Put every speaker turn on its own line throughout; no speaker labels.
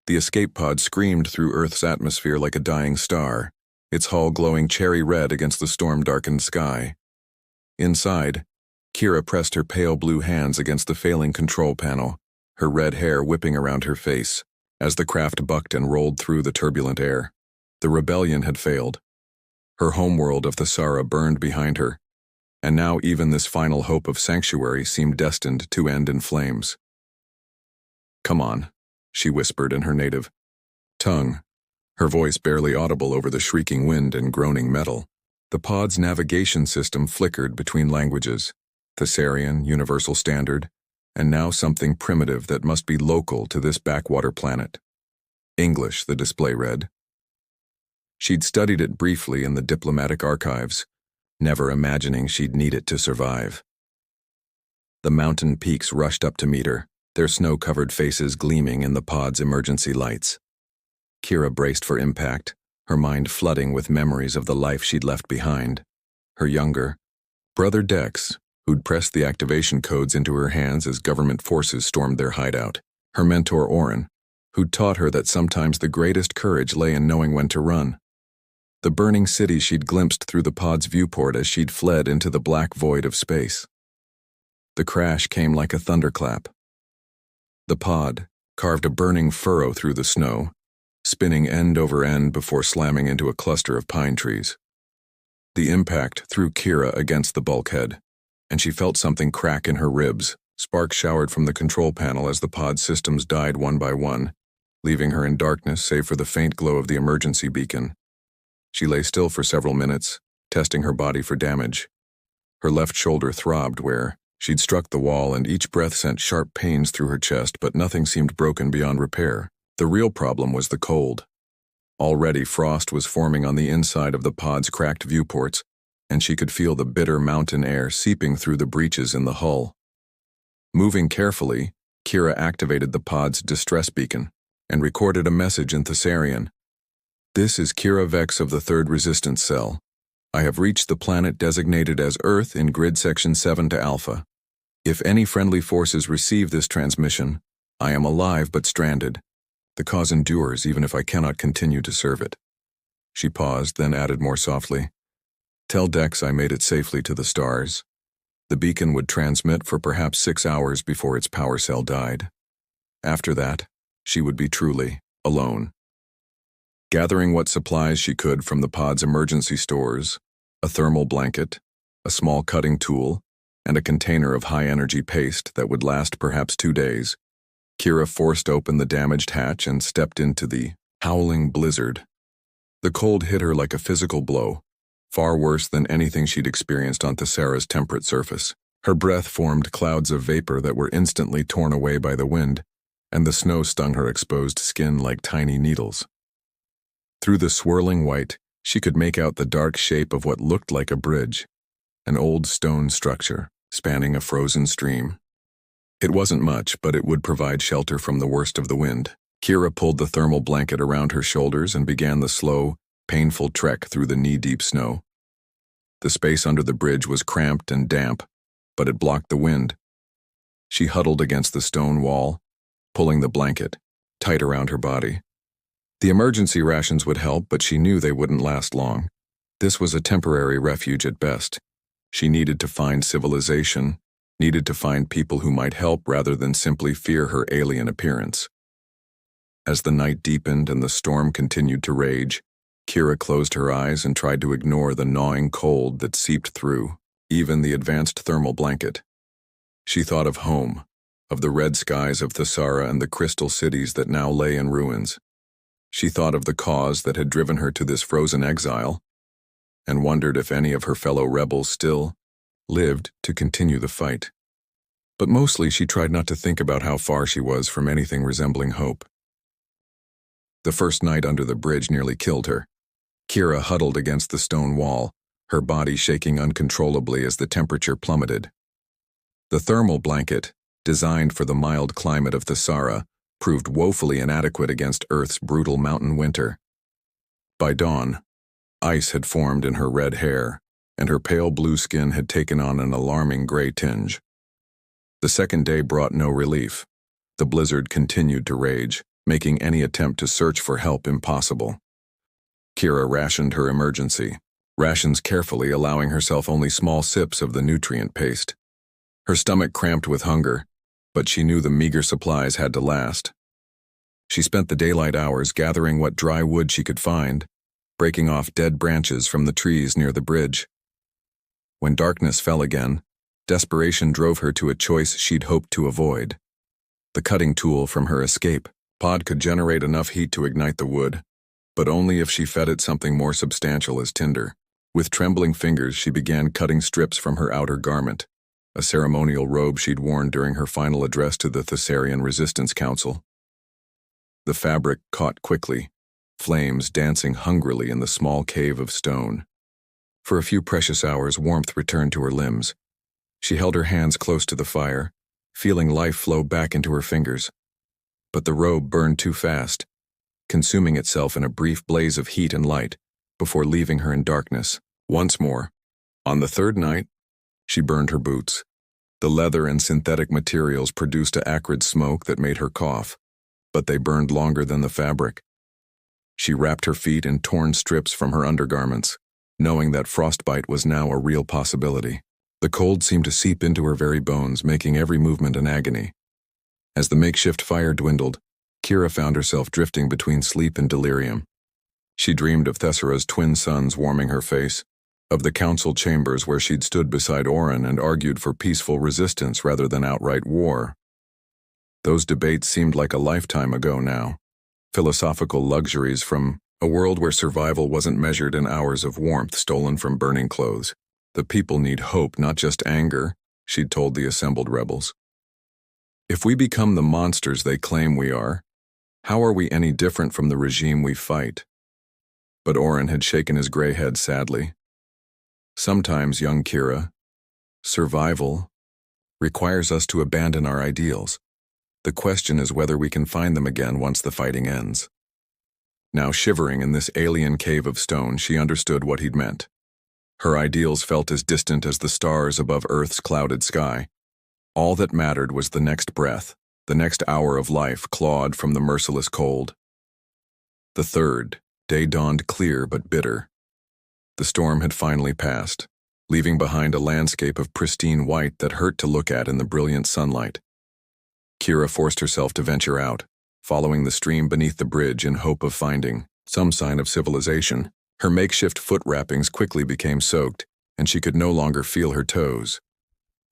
The escape pod screamed through Earth's atmosphere like a dying star, its hull glowing cherry red against the storm-darkened sky. Inside, Kira pressed her pale blue hands against the failing control panel, her red hair whipping around her face, as the craft bucked and rolled through the turbulent air. The rebellion had failed. Her homeworld of Thesara burned behind her, and now even this final hope of sanctuary seemed destined to end in flames. "Come on," she whispered in her native tongue, her voice barely audible over the shrieking wind and groaning metal. The pod's navigation system flickered between languages, Thessarian, Universal Standard, and now something primitive that must be local to this backwater planet. English, the display read. She'd studied it briefly in the diplomatic archives, never imagining she'd need it to survive. The mountain peaks rushed up to meet her, their snow-covered faces gleaming in the pod's emergency lights. Kira braced for impact, her mind flooding with memories of the life she'd left behind. Her younger brother Dex, who'd pressed the activation codes into her hands as government forces stormed their hideout. Her mentor Orin, who'd taught her that sometimes the greatest courage lay in knowing when to run. The burning city she'd glimpsed through the pod's viewport as she'd fled into the black void of space. The crash came like a thunderclap. The pod carved a burning furrow through the snow, spinning end over end before slamming into a cluster of pine trees. The impact threw Kira against the bulkhead, and she felt something crack in her ribs. Sparks showered from the control panel as the pod systems died one by one, leaving her in darkness save for the faint glow of the emergency beacon. She lay still for several minutes, testing her body for damage. Her left shoulder throbbed where she'd struck the wall, and each breath sent sharp pains through her chest, but nothing seemed broken beyond repair. The real problem was the cold. Already frost was forming on the inside of the pod's cracked viewports, and she could feel the bitter mountain air seeping through the breaches in the hull. Moving carefully, Kira activated the pod's distress beacon and recorded a message in Thessarian. "This is Kira Vex of the 3rd Resistance Cell. I have reached the planet designated as Earth in Grid Section 7 to Alpha. If any friendly forces receive this transmission, I am alive but stranded. The cause endures even if I cannot continue to serve it." She paused, then added more softly, "Tell Dex I made it safely to the stars. The beacon would transmit for perhaps 6 hours before its power cell died. After that, she would be truly alone." Gathering what supplies she could from the pod's emergency stores, a thermal blanket, a small cutting tool, and a container of high-energy paste that would last perhaps 2 days, Kira forced open the damaged hatch and stepped into the howling blizzard. The cold hit her like a physical blow, far worse than anything she'd experienced on Thessara's temperate surface. Her breath formed clouds of vapor that were instantly torn away by the wind, and the snow stung her exposed skin like tiny needles. Through the swirling white, she could make out the dark shape of what looked like a bridge, an old stone structure spanning a frozen stream. It wasn't much, but it would provide shelter from the worst of the wind. Kira pulled the thermal blanket around her shoulders and began the slow, painful trek through the knee-deep snow. The space under the bridge was cramped and damp, but it blocked the wind. She huddled against the stone wall, pulling the blanket tight around her body. The emergency rations would help, but she knew they wouldn't last long. This was a temporary refuge at best. She needed to find civilization, needed to find people who might help rather than simply fear her alien appearance. As the night deepened and the storm continued to rage, Kira closed her eyes and tried to ignore the gnawing cold that seeped through, even the advanced thermal blanket. She thought of home, of the red skies of Thessara and the crystal cities that now lay in ruins. She thought of the cause that had driven her to this frozen exile, and wondered if any of her fellow rebels still lived to continue the fight. But mostly she tried not to think about how far she was from anything resembling hope. The first night under the bridge nearly killed her. Kira huddled against the stone wall, her body shaking uncontrollably as the temperature plummeted. The thermal blanket, designed for the mild climate of Thessara, proved woefully inadequate against Earth's brutal mountain winter. By dawn, ice had formed in her red hair, and her pale blue skin had taken on an alarming gray tinge. The second day brought no relief. The blizzard continued to rage, making any attempt to search for help impossible. Kira rationed her emergency rations carefully, allowing herself only small sips of the nutrient paste. Her stomach cramped with hunger, but she knew the meager supplies had to last. She spent the daylight hours gathering what dry wood she could find, breaking off dead branches from the trees near the bridge. When darkness fell again, desperation drove her to a choice she'd hoped to avoid. The cutting tool from her escape pod could generate enough heat to ignite the wood, but only if she fed it something more substantial as tinder. With trembling fingers, she began cutting strips from her outer garment, a ceremonial robe she'd worn during her final address to the Thessarian Resistance Council. The fabric caught quickly, flames dancing hungrily in the small cave of stone. For a few precious hours, warmth returned to her limbs. She held her hands close to the fire, feeling life flow back into her fingers. But the robe burned too fast, consuming itself in a brief blaze of heat and light, before leaving her in darkness. Once more, on the third night, she burned her boots. The leather and synthetic materials produced an acrid smoke that made her cough, but they burned longer than the fabric. She wrapped her feet in torn strips from her undergarments, knowing that frostbite was now a real possibility. The cold seemed to seep into her very bones, making every movement an agony. As the makeshift fire dwindled, Kira found herself drifting between sleep and delirium. She dreamed of Thessara's twin suns warming her face, of the council chambers where she'd stood beside Orin and argued for peaceful resistance rather than outright war. Those debates seemed like a lifetime ago now, philosophical luxuries from a world where survival wasn't measured in hours of warmth stolen from burning clothes. The people need hope, not just anger, she'd told the assembled rebels. If we become the monsters they claim we are, how are we any different from the regime we fight? But Orin had shaken his gray head sadly. Sometimes, young Kira, survival requires us to abandon our ideals. The question is whether we can find them again once the fighting ends. Now shivering in this alien cave of stone, she understood what he'd meant. Her ideals felt as distant as the stars above Earth's clouded sky. All that mattered was the next breath, the next hour of life clawed from the merciless cold. The third day dawned clear but bitter. The storm had finally passed, leaving behind a landscape of pristine white that hurt to look at in the brilliant sunlight. Kira forced herself to venture out, following the stream beneath the bridge in hope of finding some sign of civilization. Her makeshift foot wrappings quickly became soaked, and she could no longer feel her toes.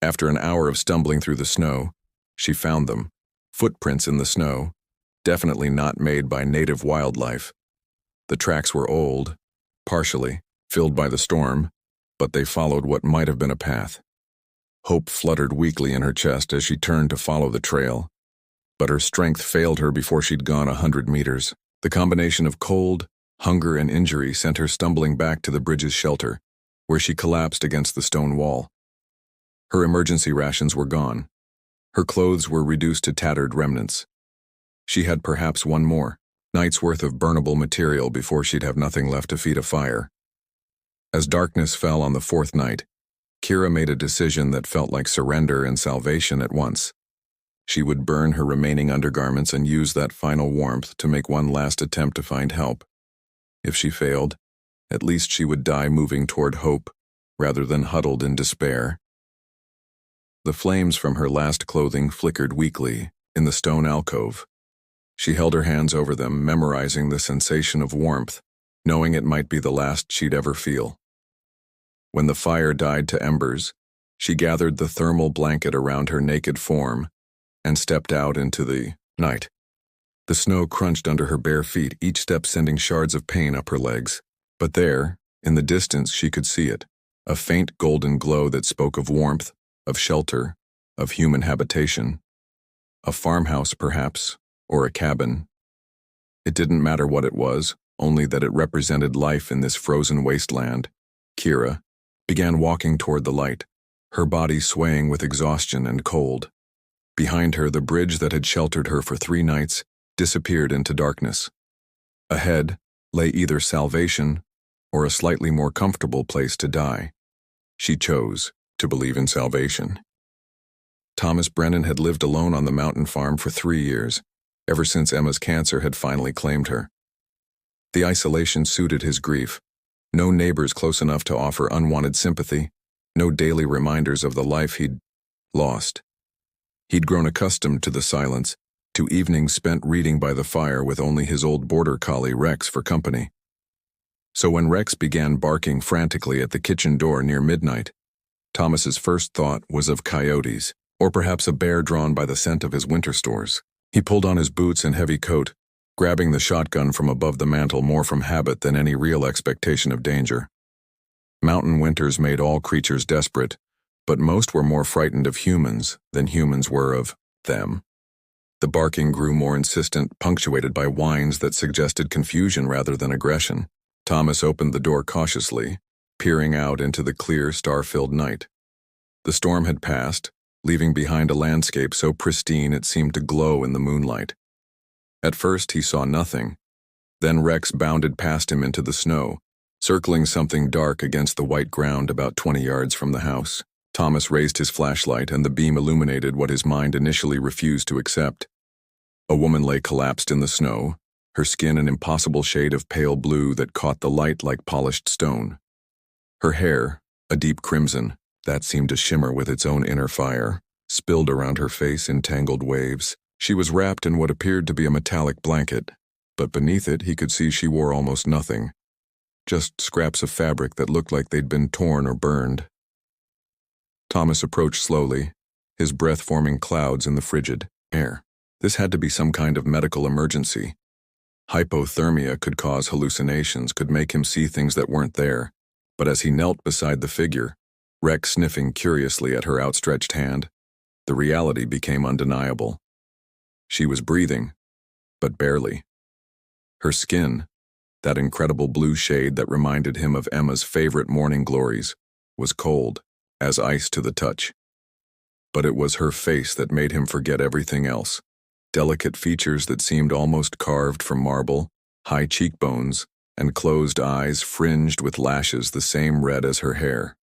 After an hour of stumbling through the snow, she found them, footprints in the snow, definitely not made by native wildlife. The tracks were old, partially filled by the storm, but they followed what might have been a path. Hope fluttered weakly in her chest as she turned to follow the trail, but her strength failed her before she'd gone 100 meters. The combination of cold, hunger, and injury sent her stumbling back to the bridge's shelter, where she collapsed against the stone wall. Her emergency rations were gone. Her clothes were reduced to tattered remnants. She had perhaps one more night's worth of burnable material before she'd have nothing left to feed a fire. As darkness fell on the fourth night, Kira made a decision that felt like surrender and salvation at once. She would burn her remaining undergarments and use that final warmth to make one last attempt to find help. If she failed, at least she would die moving toward hope, rather than huddled in despair. The flames from her last clothing flickered weakly in the stone alcove. She held her hands over them, memorizing the sensation of warmth, knowing it might be the last she'd ever feel. When the fire died to embers, she gathered the thermal blanket around her naked form and stepped out into the night. The snow crunched under her bare feet, each step sending shards of pain up her legs. But there, in the distance, she could see it, a faint golden glow that spoke of warmth, of shelter, of human habitation. A farmhouse, perhaps, or a cabin. It didn't matter what it was, only that it represented life in this frozen wasteland. Kira began walking toward the light, her body swaying with exhaustion and cold. Behind her, the bridge that had sheltered her for 3 nights disappeared into darkness. Ahead lay either salvation or a slightly more comfortable place to die. She chose to believe in salvation. Thomas Brennan had lived alone on the mountain farm for 3 years. ever since Emma's cancer had finally claimed her. The isolation suited his grief. No neighbors close enough to offer unwanted sympathy, no daily reminders of the life he'd lost. He'd grown accustomed to the silence, to evenings spent reading by the fire with only his old border collie Rex for company. So when Rex began barking frantically at the kitchen door near midnight, Thomas's first thought was of coyotes, or perhaps a bear drawn by the scent of his winter stores. He pulled on his boots and heavy coat, grabbing the shotgun from above the mantel more from habit than any real expectation of danger. Mountain winters made all creatures desperate, but most were more frightened of humans than humans were of them. The barking grew more insistent, punctuated by whines that suggested confusion rather than aggression. Thomas opened the door cautiously, peering out into the clear, star-filled night. The storm had passed, leaving behind a landscape so pristine it seemed to glow in the moonlight. At first he saw nothing. Then Rex bounded past him into the snow, circling something dark against the white ground about 20 yards from the house. Thomas raised his flashlight and the beam illuminated what his mind initially refused to accept. A woman lay collapsed in the snow, her skin an impossible shade of pale blue that caught the light like polished stone. Her hair, a deep crimson, that seemed to shimmer with its own inner fire, spilled around her face in tangled waves. She was wrapped in what appeared to be a metallic blanket, but beneath it he could see she wore almost nothing, just scraps of fabric that looked like they'd been torn or burned. Thomas approached slowly, his breath forming clouds in the frigid air. This had to be some kind of medical emergency. Hypothermia could cause hallucinations, could make him see things that weren't there, but as he knelt beside the figure, Rex sniffing curiously at her outstretched hand, the reality became undeniable. She was breathing, but barely. Her skin, that incredible blue shade that reminded him of Emma's favorite morning glories, was cold, as ice to the touch. But it was her face that made him forget everything else. Delicate features that seemed almost carved from marble, high cheekbones, and closed eyes fringed with lashes the same red as her hair.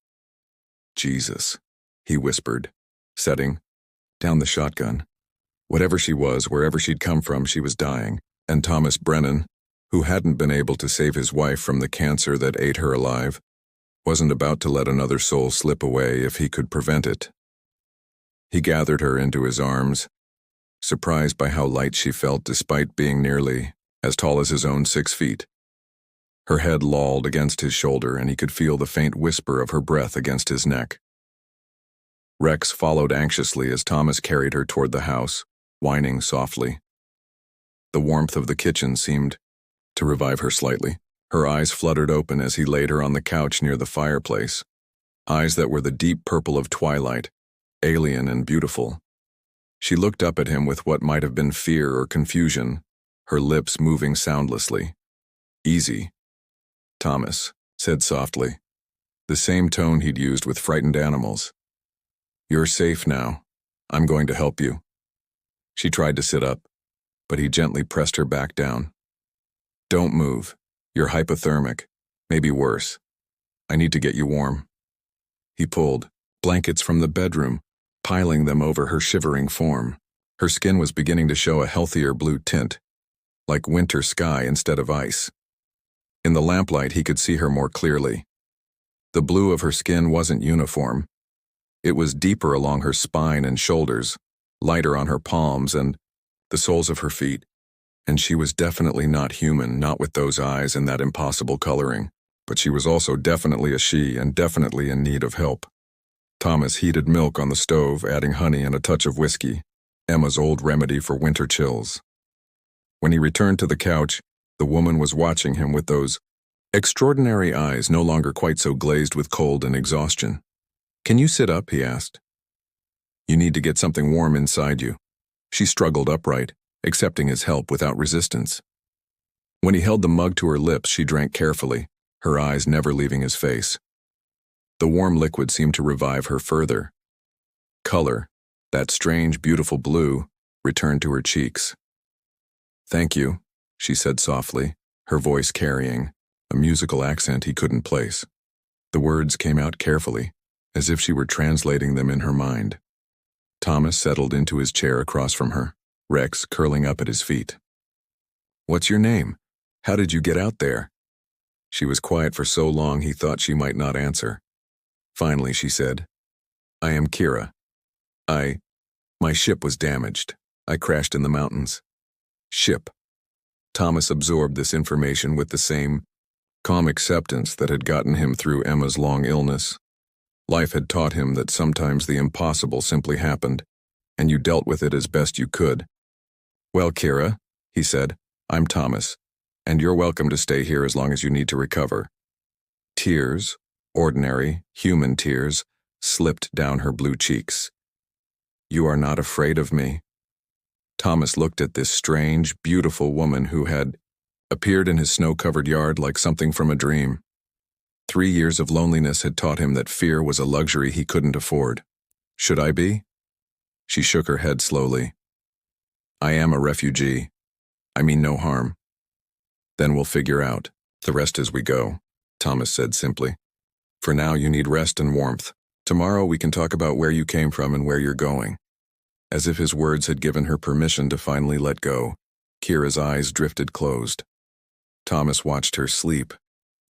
Jesus, he whispered, setting down the shotgun. Whatever she was, wherever she'd come from, she was dying, and Thomas Brennan, who hadn't been able to save his wife from the cancer that ate her alive, wasn't about to let another soul slip away if he could prevent it. He gathered her into his arms, surprised by how light she felt despite being nearly as tall as his own 6 feet. Her head lolled against his shoulder, and he could feel the faint whisper of her breath against his neck. Rex followed anxiously as Thomas carried her toward the house, whining softly. The warmth of the kitchen seemed to revive her slightly. Her eyes fluttered open as he laid her on the couch near the fireplace, eyes that were the deep purple of twilight, alien and beautiful. She looked up at him with what might have been fear or confusion, her lips moving soundlessly. "Easy," Thomas said softly, the same tone he'd used with frightened animals. "You're safe now. I'm going to help you." She tried to sit up, but he gently pressed her back down. "Don't move. You're hypothermic. Maybe worse. I need to get you warm." He pulled blankets from the bedroom, piling them over her shivering form. Her skin was beginning to show a healthier blue tint, like winter sky instead of ice. In the lamplight, he could see her more clearly. The blue of her skin wasn't uniform. It was deeper along her spine and shoulders, lighter on her palms and the soles of her feet. And she was definitely not human, not with those eyes and that impossible coloring. But she was also definitely a she and definitely in need of help. Thomas heated milk on the stove, adding honey and a touch of whiskey, Emma's old remedy for winter chills. When he returned to the couch, the woman was watching him with those extraordinary eyes no longer quite so glazed with cold and exhaustion. "Can you sit up?" he asked. "You need to get something warm inside you." She struggled upright, accepting his help without resistance. When he held the mug to her lips, she drank carefully, her eyes never leaving his face. The warm liquid seemed to revive her further. Color, that strange, beautiful blue, returned to her cheeks. "Thank you," she said softly, her voice carrying a musical accent he couldn't place. The words came out carefully, as if she were translating them in her mind. Thomas settled into his chair across from her. Rex curling up at his feet. "What's your name? How did you get out there?" She was quiet for so long he thought she might not answer. Finally, she said, "I am Kira. My ship was damaged. I crashed in the mountains." Ship. Thomas absorbed this information with the same calm acceptance that had gotten him through Emma's long illness. Life had taught him that sometimes the impossible simply happened, and you dealt with it as best you could. "Well, Kira," he said, "I'm Thomas, and you're welcome to stay here as long as you need to recover." Tears, ordinary, human tears, slipped down her blue cheeks. "You are not afraid of me?" Thomas looked at this strange, beautiful woman who had appeared in his snow-covered yard like something from a dream. 3 years of loneliness had taught him that fear was a luxury he couldn't afford. "Should I be?" She shook her head slowly. "I am a refugee. I mean no harm." "Then we'll figure out the rest as we go," Thomas said simply. "For now, you need rest and warmth. Tomorrow we can talk about where you came from and where you're going." As if his words had given her permission to finally let go, Kira's eyes drifted closed. Thomas watched her sleep,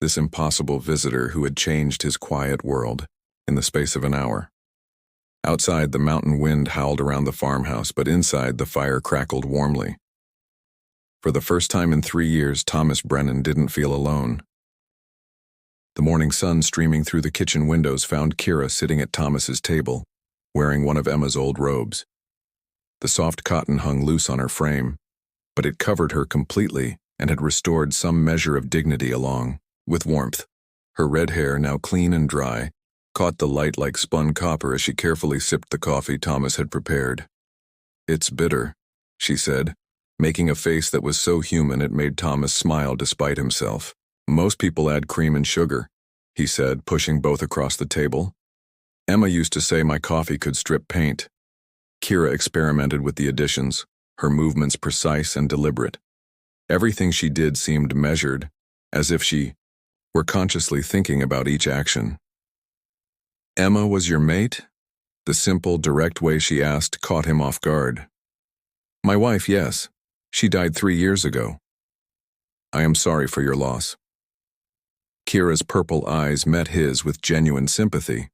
this impossible visitor who had changed his quiet world in the space of an hour. Outside, the mountain wind howled around the farmhouse, but inside, the fire crackled warmly. For the first time in 3 years, Thomas Brennan didn't feel alone. The morning sun streaming through the kitchen windows found Kira sitting at Thomas's table, wearing one of Emma's old robes. The soft cotton hung loose on her frame, but it covered her completely and had restored some measure of dignity along with warmth. Her red hair, now clean and dry, caught the light like spun copper as she carefully sipped the coffee Thomas had prepared. "It's bitter," she said, making a face that was so human it made Thomas smile despite himself. "Most people add cream and sugar," he said, pushing both across the table. "Emma used to say my coffee could strip paint." Kira experimented with the additions, her movements precise and deliberate. Everything she did seemed measured, as if she were consciously thinking about each action. "Emma was your mate?" The simple, direct way she asked caught him off guard. "My wife, yes. She died 3 years ago." "I am sorry for your loss." Kira's purple eyes met his with genuine sympathy.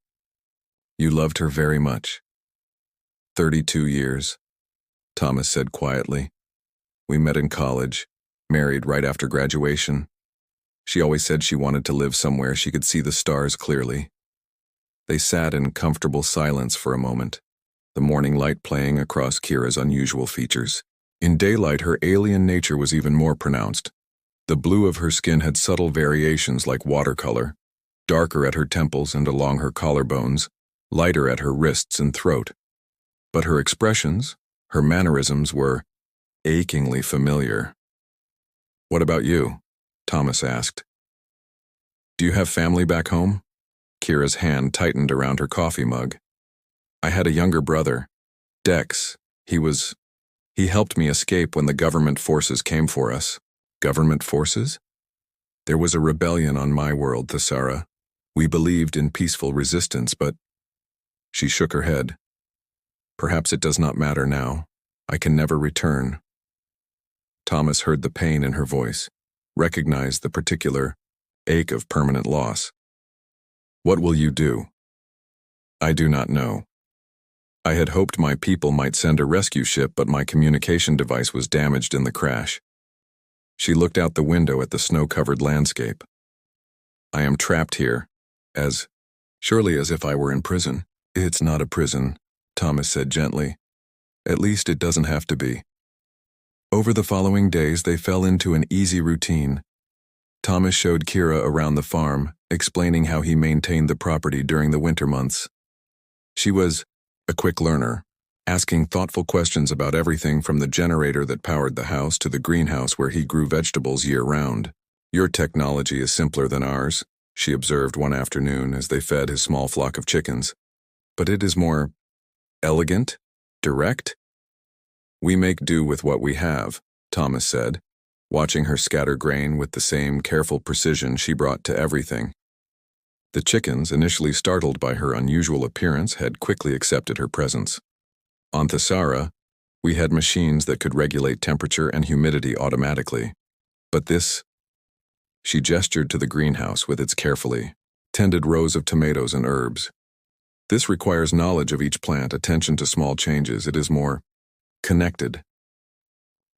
"You loved her very much." 32 years, Thomas said quietly. "We met in college, married right after graduation. She always said she wanted to live somewhere she could see the stars clearly." They sat in comfortable silence for a moment, the morning light playing across Kira's unusual features. In daylight, her alien nature was even more pronounced. The blue of her skin had subtle variations like watercolor, darker at her temples and along her collarbones, lighter at her wrists and throat. But her expressions, her mannerisms were achingly familiar. "What about you?" Thomas asked. "Do you have family back home?" Kira's hand tightened around her coffee mug. "I had a younger brother, Dex. He helped me escape when the government forces came for us." "Government forces?" "There was a rebellion on my world, Thesara. We believed in peaceful resistance, but—" She shook her head. "Perhaps it does not matter now. I can never return." Thomas heard the pain in her voice, recognized the particular ache of permanent loss. "What will you do?" "I do not know. I had hoped my people might send a rescue ship, but my communication device was damaged in the crash." She looked out the window at the snow-covered landscape. "I am trapped here, surely as if I were in prison." "It's not a prison," Thomas said gently. "At least it doesn't have to be." Over the following days, they fell into an easy routine. Thomas showed Kira around the farm, explaining how he maintained the property during the winter months. She was a quick learner, asking thoughtful questions about everything from the generator that powered the house to the greenhouse where he grew vegetables year-round. "Your technology is simpler than ours," she observed one afternoon as they fed his small flock of chickens. "But it is more elegant, direct." "We make do with what we have," Thomas said, watching her scatter grain with the same careful precision she brought to everything. The chickens, initially startled by her unusual appearance, had quickly accepted her presence. "On Thesara, We had machines that could regulate temperature and humidity automatically. But this, she gestured to the greenhouse with its carefully tended rows of tomatoes and herbs. This requires knowledge of each plant, attention to small changes. It is more connected.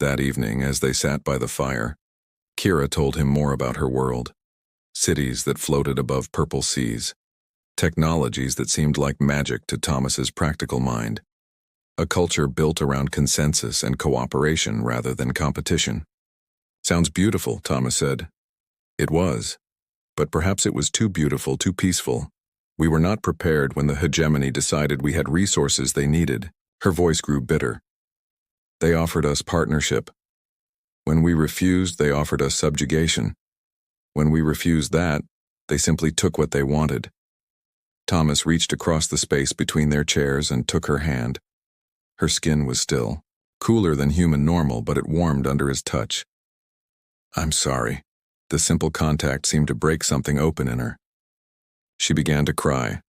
That evening, as they sat by the fire, Kira told him more about her world. Cities that floated above purple seas. Technologies that seemed like magic to Thomas's practical mind. A culture built around consensus and cooperation rather than competition. Sounds beautiful, Thomas said. It was. But perhaps it was too beautiful, too peaceful. We were not prepared when the hegemony decided we had resources they needed. Her voice grew bitter. They offered us partnership. When we refused, they offered us subjugation. When we refused that, they simply took what they wanted. Thomas reached across the space between their chairs and took her hand. Her skin was still, cooler than human normal, but it warmed under his touch. I'm sorry. The simple contact seemed to break something open in her. She began to cry,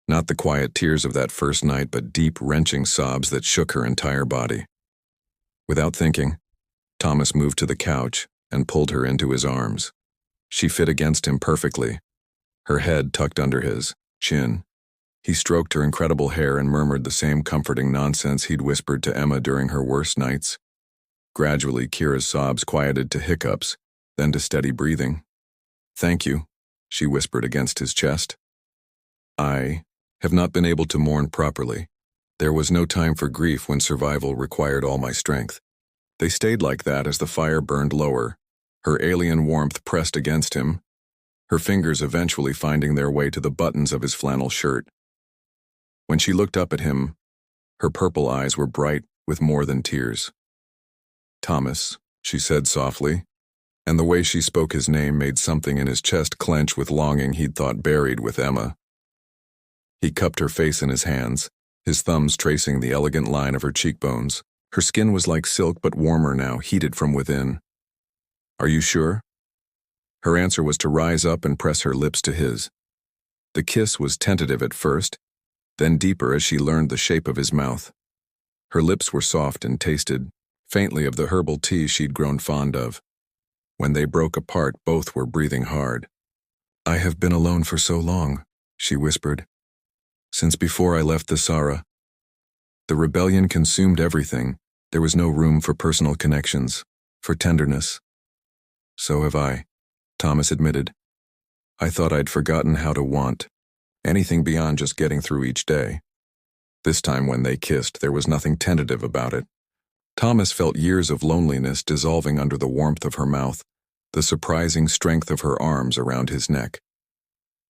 not the quiet tears of that first night, but deep, wrenching sobs that shook her entire body. Without thinking, Thomas moved to the couch and pulled her into his arms. She fit against him perfectly, her head tucked under his chin. He stroked her incredible hair and murmured the same comforting nonsense he'd whispered to Emma during her worst nights. Gradually, Kira's sobs quieted to hiccups, then to steady breathing. Thank you, she whispered against his chest. I have not been able to mourn properly. There was no time for grief when survival required all my strength. They stayed like that as the fire burned lower, her alien warmth pressed against him, her fingers eventually finding their way to the buttons of his flannel shirt. When she looked up at him, her purple eyes were bright with more than tears. Thomas, she said softly, and the way she spoke his name made something in his chest clench with longing he'd thought buried with Emma. He cupped her face in his hands, his thumbs tracing the elegant line of her cheekbones. Her skin was like silk but warmer now, heated from within. Are you sure? Her answer was to rise up and press her lips to his. The kiss was tentative at first, then deeper as she learned the shape of his mouth. Her lips were soft and tasted faintly of the herbal tea she'd grown fond of. When they broke apart, both were breathing hard. I have been alone for so long, she whispered. Since before I left the Sara. The rebellion consumed everything. There was no room for personal connections, for tenderness. So have I, Thomas admitted. I thought I'd forgotten how to want anything beyond just getting through each day. This time when they kissed, there was nothing tentative about it. Thomas felt years of loneliness dissolving under the warmth of her mouth, the surprising strength of her arms around his neck.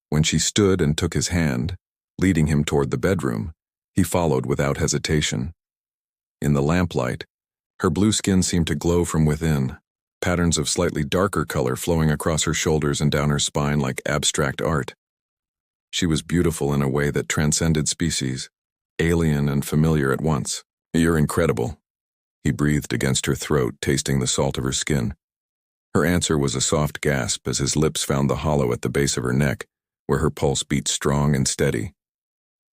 When she stood and took his hand, leading him toward the bedroom, he followed without hesitation. In the lamplight, her blue skin seemed to glow from within, patterns of slightly darker color flowing across her shoulders and down her spine like abstract art. She was beautiful in a way that transcended species, alien and familiar at once. You're incredible. He breathed against her throat, tasting the salt of her skin. Her answer was a soft gasp as his lips found the hollow at the base of her neck, where her pulse beat strong and steady.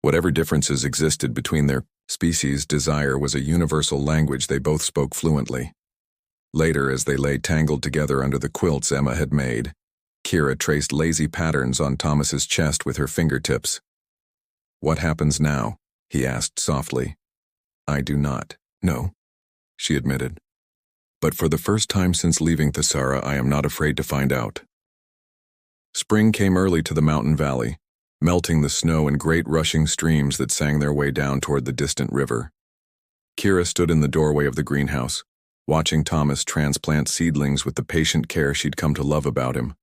Whatever differences existed between their species, desire was a universal language they both spoke fluently. Later, as they lay tangled together under the quilts Emma had made, Kira traced lazy patterns on Thomas's chest with her fingertips. What happens now? He asked softly. I do not know, she admitted. But for the first time since leaving Thesara, I am not afraid to find out. Spring came early to the mountain valley, melting the snow in great rushing streams that sang their way down toward the distant river. Kira stood in the doorway of the greenhouse, watching Thomas transplant seedlings with the patient care she'd come to love about him.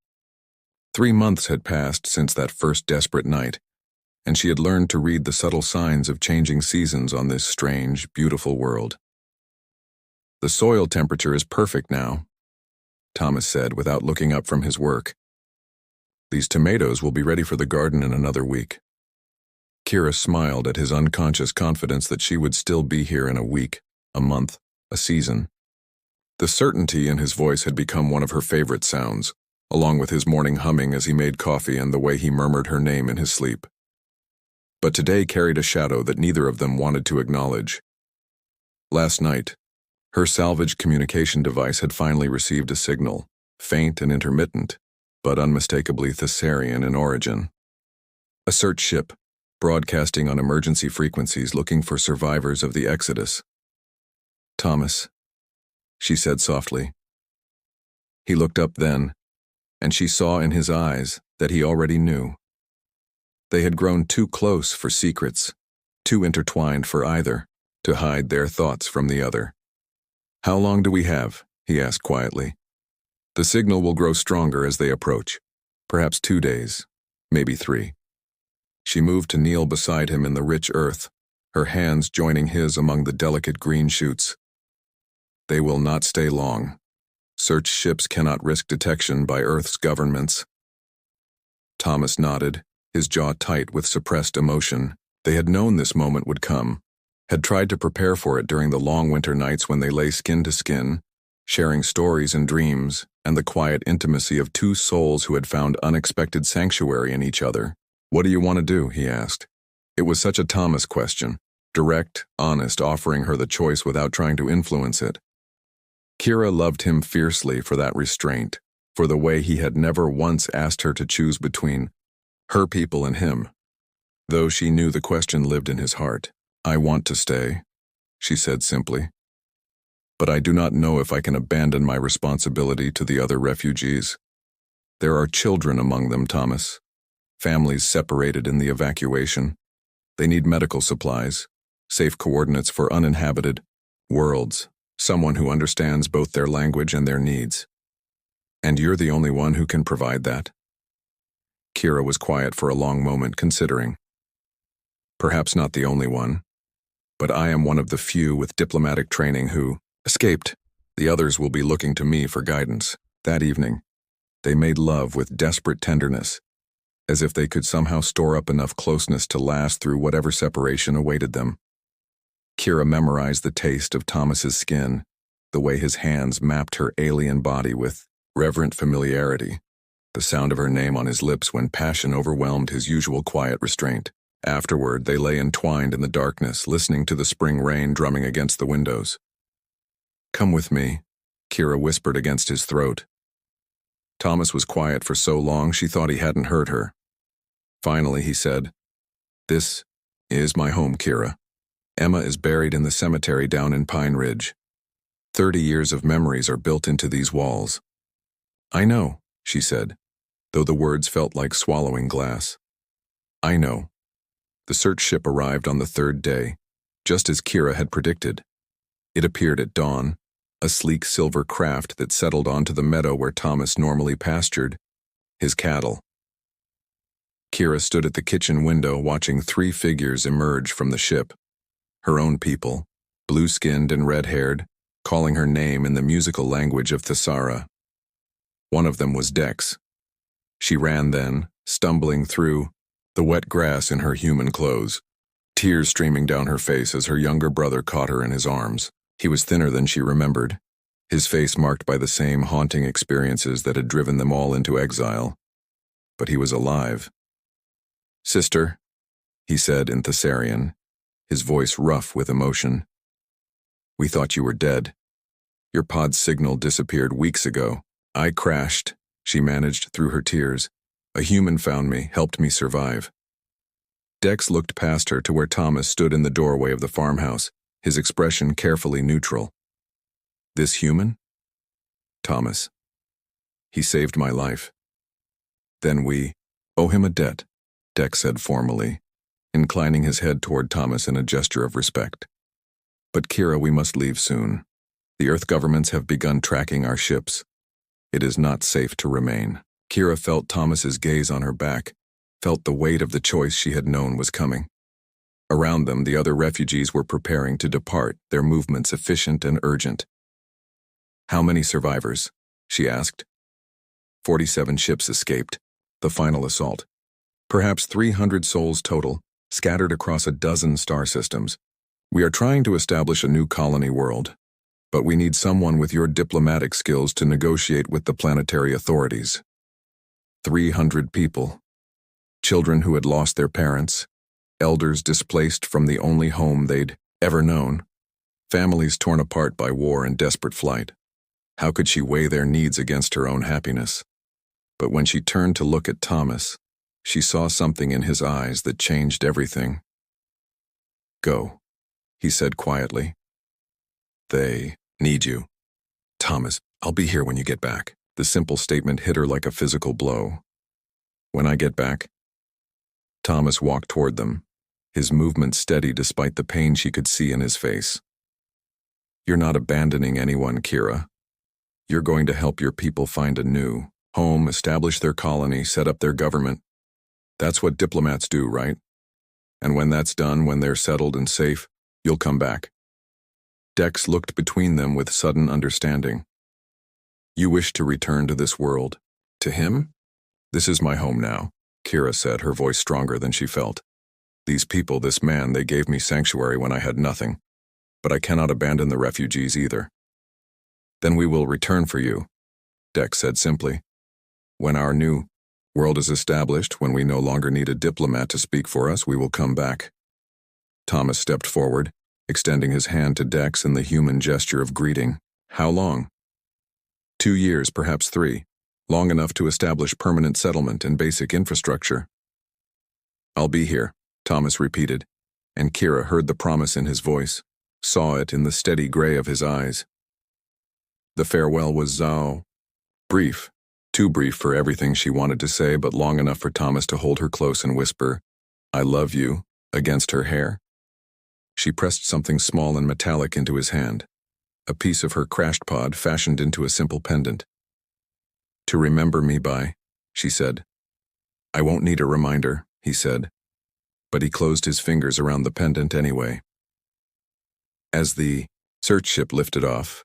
3 months had passed since that first desperate night, and she had learned to read the subtle signs of changing seasons on this strange, beautiful world. The soil temperature is perfect now, Thomas said without looking up from his work. These tomatoes will be ready for the garden in another week. Kira smiled at his unconscious confidence that she would still be here in a week, a month, a season. The certainty in his voice had become one of her favorite sounds, along with his morning humming as he made coffee and the way he murmured her name in his sleep. But today carried a shadow that neither of them wanted to acknowledge. Last night, her salvaged communication device had finally received a signal, faint and intermittent, but unmistakably Thessarian in origin. A search ship, broadcasting on emergency frequencies looking for survivors of the Exodus. "Thomas," she said softly. He looked up then, and she saw in his eyes that he already knew. They had grown too close for secrets, too intertwined for either to hide their thoughts from the other. "How long do we have?" he asked quietly. "The signal will grow stronger as they approach. Perhaps 2 days, maybe 3. She moved to kneel beside him in the rich earth, her hands joining his among the delicate green shoots. "They will not stay long. Search ships cannot risk detection by Earth's governments." Thomas nodded, his jaw tight with suppressed emotion. They had known this moment would come, had tried to prepare for it during the long winter nights when they lay skin to skin, sharing stories and dreams, and the quiet intimacy of two souls who had found unexpected sanctuary in each other. "What do you want to do?" he asked. It was such a Thomas question, direct, honest, offering her the choice without trying to influence it. Kira loved him fiercely for that restraint, for the way he had never once asked her to choose between her people and him, though she knew the question lived in his heart. "I want to stay," she said simply. "But I do not know if I can abandon my responsibility to the other refugees. There are children among them, Thomas. Families separated in the evacuation. They need medical supplies, safe coordinates for uninhabited worlds, someone who understands both their language and their needs. And you're the only one who can provide that." Kira was quiet for a long moment, considering. "Perhaps not the only one, but I am one of the few with diplomatic training who escaped. The others will be looking to me for guidance." That evening, they made love with desperate tenderness, as if they could somehow store up enough closeness to last through whatever separation awaited them. Kira memorized the taste of Thomas's skin, the way his hands mapped her alien body with reverent familiarity, the sound of her name on his lips when passion overwhelmed his usual quiet restraint. Afterward, they lay entwined in the darkness, listening to the spring rain drumming against the windows. "Come with me," Kira whispered against his throat. Thomas was quiet for so long she thought he hadn't heard her. Finally, he said, "This is my home, Kira. Emma is buried in the cemetery down in Pine Ridge. 30 years of memories are built into these walls." "I know," she said, though the words felt like swallowing glass. "I know." The search ship arrived on the 3rd day, just as Kira had predicted. It appeared at dawn, a sleek silver craft that settled onto the meadow where Thomas normally pastured his cattle. Kira stood at the kitchen window watching 3 figures emerge from the ship. Her own people, blue-skinned and red-haired, calling her name in the musical language of Thessara. One of them was Dex. She ran then, stumbling through the wet grass in her human clothes, tears streaming down her face as her younger brother caught her in his arms. He was thinner than she remembered, his face marked by the same haunting experiences that had driven them all into exile. But he was alive. "Sister," he said in Thessarian, his voice rough with emotion. "We thought you were dead. Your pod's signal disappeared weeks ago. I crashed," she managed through her tears. "A human found me, helped me survive." Dex looked past her to where Thomas stood in the doorway of the farmhouse, his expression carefully neutral. "This human?" "Thomas. He saved my life. Then we owe him a debt," Dex said formally, inclining his head toward Thomas in a gesture of respect. "But Kira, we must leave soon. The Earth governments have begun tracking our ships. It is not safe to remain." Kira felt Thomas's gaze on her back, felt the weight of the choice she had known was coming. Around them, the other refugees were preparing to depart, their movements efficient and urgent. "How many survivors?" she asked. 47 ships escaped, the final assault. Perhaps 300 souls total, scattered across a dozen star systems. "We are trying to establish a new colony world, but we need someone with your diplomatic skills to negotiate with the planetary authorities." 300 people. Children who had lost their parents, elders displaced from the only home they'd ever known. families torn apart by war and desperate flight. How could she weigh their needs against her own happiness? But when she turned to look at Thomas, she saw something in his eyes that changed everything. "Go," he said quietly. "They need you." "Thomas, I'll be here when you get back." The simple statement hit her like a physical blow. "When I get back?" Thomas walked toward them, his movement steady despite the pain she could see in his face. "You're not abandoning anyone, Kira. You're going to help your people find a new home, establish their colony, set up their government. That's what diplomats do, right? And when that's done, when they're settled and safe, you'll come back." Dex looked between them with sudden understanding. "You wish to return to this world? To him?" "This is my home now," Kira said, her voice stronger than she felt. "These people, this man, they gave me sanctuary when I had nothing. But I cannot abandon the refugees either." "Then we will return for you," Dex said simply. "When our new world is established, when we no longer need a diplomat to speak for us, we will come back." Thomas stepped forward, extending his hand to Dex in the human gesture of greeting. "How long?" 2 years, perhaps 3. Long enough to establish permanent settlement and basic infrastructure." "I'll be here," Thomas repeated, and Kira heard the promise in his voice, saw it in the steady gray of his eyes. The farewell was brief, too brief for everything she wanted to say, but long enough for Thomas to hold her close and whisper, "I love you," against her hair. She pressed something small and metallic into his hand, a piece of her crashed pod fashioned into a simple pendant. "To remember me by," she said. "I won't need a reminder," he said, but he closed his fingers around the pendant anyway. As the search ship lifted off,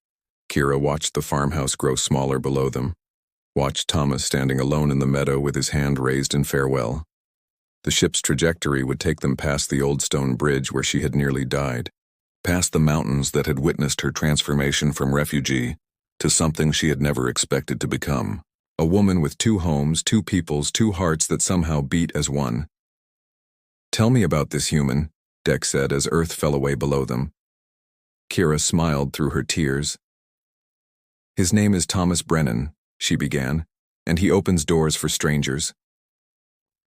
Kira watched the farmhouse grow smaller below them, watched Thomas standing alone in the meadow with his hand raised in farewell. The ship's trajectory would take them past the old stone bridge where she had nearly died, past the mountains that had witnessed her transformation from refugee to something she had never expected to become. A woman with 2 homes, 2 peoples, 2 hearts that somehow beat as one. "Tell me about this human," Dex said as Earth fell away below them. Kira smiled through her tears. "His name is Thomas Brennan," she began, "and he opens doors for strangers."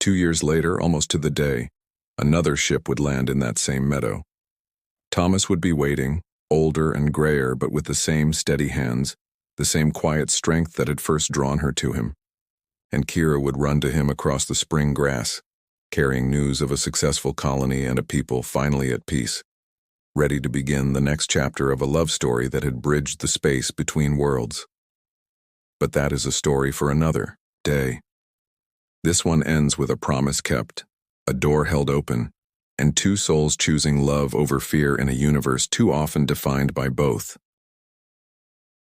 2 years later, almost to the day, another ship would land in that same meadow. Thomas would be waiting, older and grayer, but with the same steady hands, the same quiet strength that had first drawn her to him. And Kira would run to him across the spring grass, carrying news of a successful colony and a people finally at peace, ready to begin the next chapter of a love story that had bridged the space between worlds. But that is a story for another day. This one ends with a promise kept, a door held open, and 2 souls choosing love over fear in a universe too often defined by both.